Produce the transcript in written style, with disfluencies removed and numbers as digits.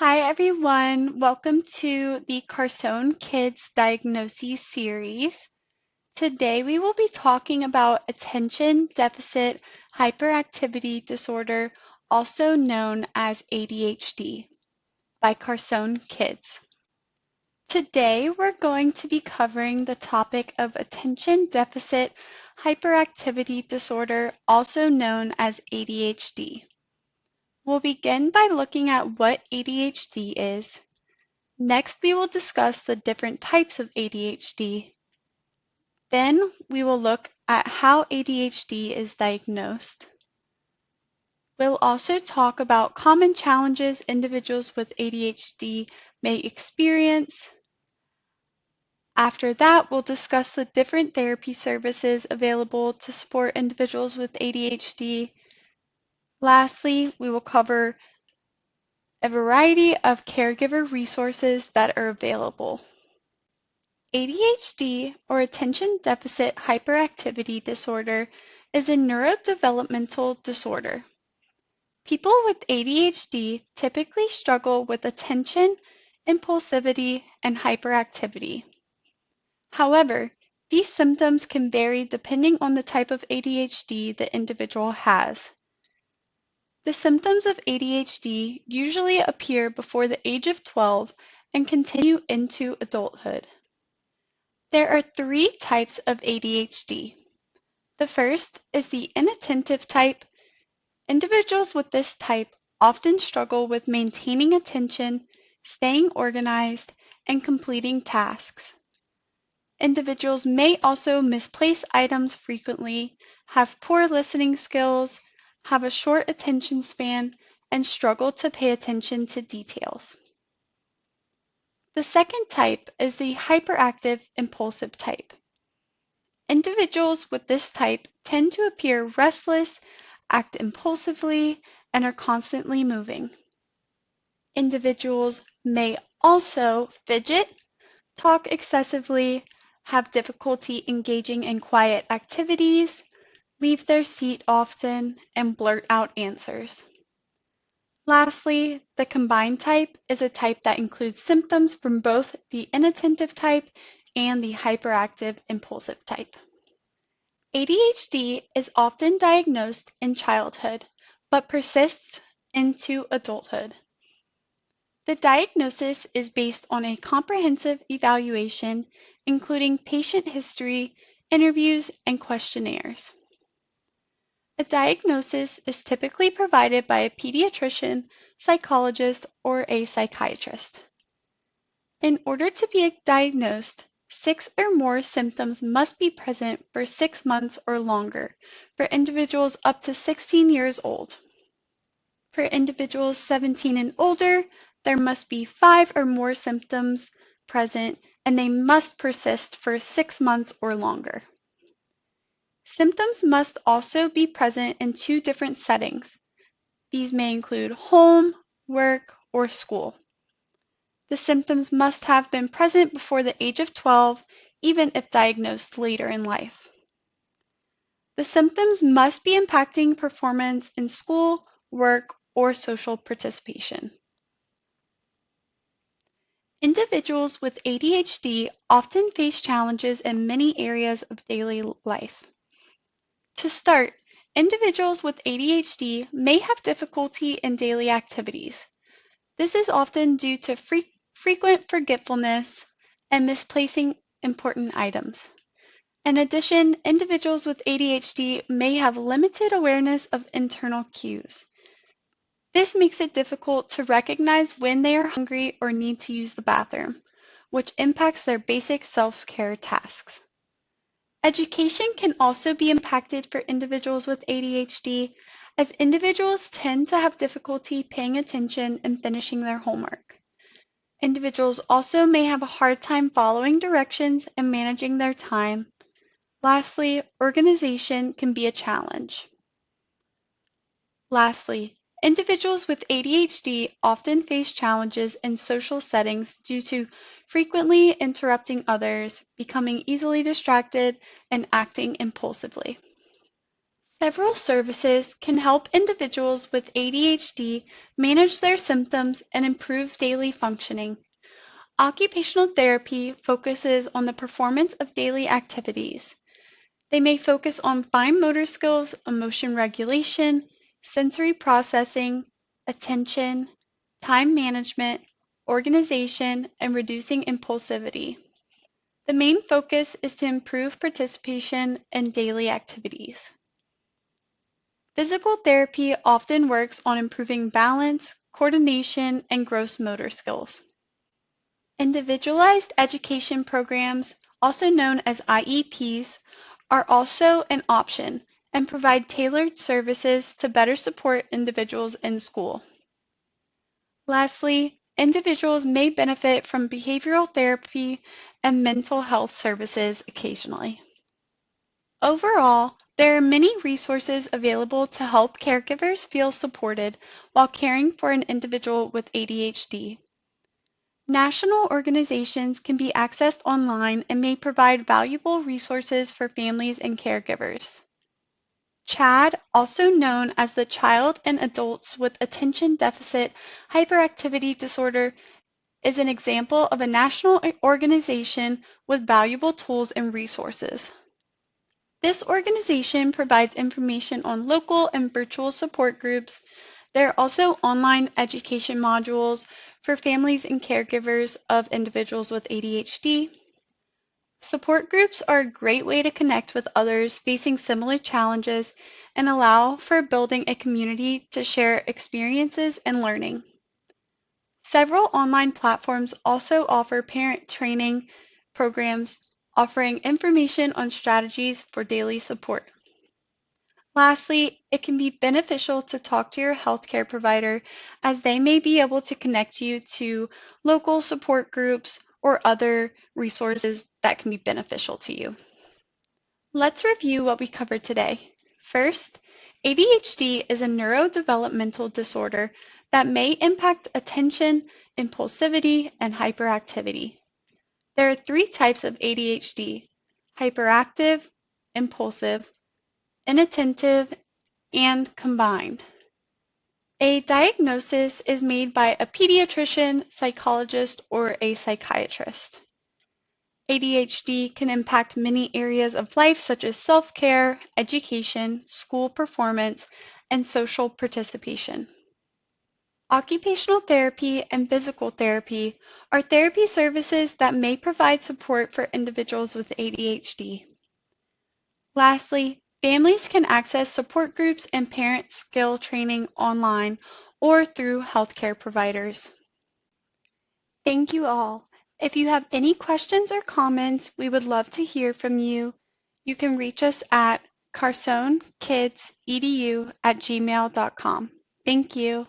Hi everyone, welcome to the Carson Kids Diagnoses series. Today we will be talking about attention deficit hyperactivity disorder, also known as ADHD, by Carson Kids. Today we're going to be covering the topic of attention deficit hyperactivity disorder, also known as ADHD. We'll begin by looking at what ADHD is. Next, we will discuss the different types of ADHD. Then, we will look at how ADHD is diagnosed. We'll also talk about common challenges individuals with ADHD may experience. After that, we'll discuss the different therapy services available to support individuals with ADHD. Lastly, we will cover a variety of caregiver resources that are available. ADHD, or attention deficit hyperactivity disorder, is a neurodevelopmental disorder. People with ADHD typically struggle with attention, impulsivity, and hyperactivity. However, these symptoms can vary depending on the type of ADHD the individual has. The symptoms of ADHD usually appear before the age of 12 and continue into adulthood. There are three types of ADHD. The first is the inattentive type. Individuals with this type often struggle with maintaining attention, staying organized, and completing tasks. Individuals may also misplace items frequently, have poor listening skills, have a short attention span, and struggle to pay attention to details. The second type is the hyperactive impulsive type. Individuals with this type tend to appear restless, act impulsively, and are constantly moving. Individuals may also fidget, talk excessively, have difficulty engaging in quiet activities, leave their seat often, and blurt out answers. Lastly, the combined type is a type that includes symptoms from both the inattentive type and the hyperactive impulsive type. ADHD is often diagnosed in childhood, but persists into adulthood. The diagnosis is based on a comprehensive evaluation, including patient history, interviews, and questionnaires. A diagnosis is typically provided by a pediatrician, psychologist, or a psychiatrist. In order to be diagnosed, 6 or more symptoms must be present for 6 months or longer for individuals up to 16 years old. For individuals 17 and older, there must be 5 or more symptoms present, and they must persist for 6 months or longer. Symptoms must also be present in 2 different settings. These may include home, work, or school. The symptoms must have been present before the age of 12, even if diagnosed later in life. The symptoms must be impacting performance in school, work, or social participation. Individuals with ADHD often face challenges in many areas of daily life. To start, individuals with ADHD may have difficulty in daily activities. This is often due to frequent forgetfulness and misplacing important items. In addition, individuals with ADHD may have limited awareness of internal cues. This makes it difficult to recognize when they are hungry or need to use the bathroom, which impacts their basic self-care tasks. Education can also be impacted for individuals with ADHD, as individuals tend to have difficulty paying attention and finishing their homework. Individuals also may have a hard time following directions and managing their time. Lastly, organization can be a challenge. Lastly, individuals with ADHD often face challenges in social settings due to frequently interrupting others, becoming easily distracted, and acting impulsively. Several services can help individuals with ADHD manage their symptoms and improve daily functioning. Occupational therapy focuses on the performance of daily activities. They may focus on fine motor skills, emotion regulation, sensory processing, attention, time management, organization, and reducing impulsivity. The main focus is to improve participation in daily activities. Physical therapy often works on improving balance, coordination, and gross motor skills. Individualized education programs, also known as IEPs, are also an option and provide tailored services to better support individuals in school. Lastly, individuals may benefit from behavioral therapy and mental health services occasionally. Overall, there are many resources available to help caregivers feel supported while caring for an individual with ADHD. National organizations can be accessed online and may provide valuable resources for families and caregivers. CHADD, also known as the Child and Adults with Attention Deficit Hyperactivity Disorder, is an example of a national organization with valuable tools and resources. This organization provides information on local and virtual support groups. There are also online education modules for families and caregivers of individuals with ADHD. Support groups are a great way to connect with others facing similar challenges and allow for building a community to share experiences and learning. Several online platforms also offer parent training programs offering information on strategies for daily support. Lastly, it can be beneficial to talk to your healthcare provider as they may be able to connect you to local support groups or other resources that can be beneficial to you. Let's review what we covered today. First, ADHD is a neurodevelopmental disorder that may impact attention, impulsivity, and hyperactivity. There are three types of ADHD: hyperactive, impulsive, inattentive, and combined. A diagnosis is made by a pediatrician, psychologist, or a psychiatrist. ADHD can impact many areas of life such as self-care, education, school performance, and social participation. Occupational therapy and physical therapy are therapy services that may provide support for individuals with ADHD. Lastly, families can access support groups and parent skill training online or through healthcare providers. Thank you all. If you have any questions or comments, we would love to hear from you. You can reach us at carsonekidsedu@gmail.com. Thank you.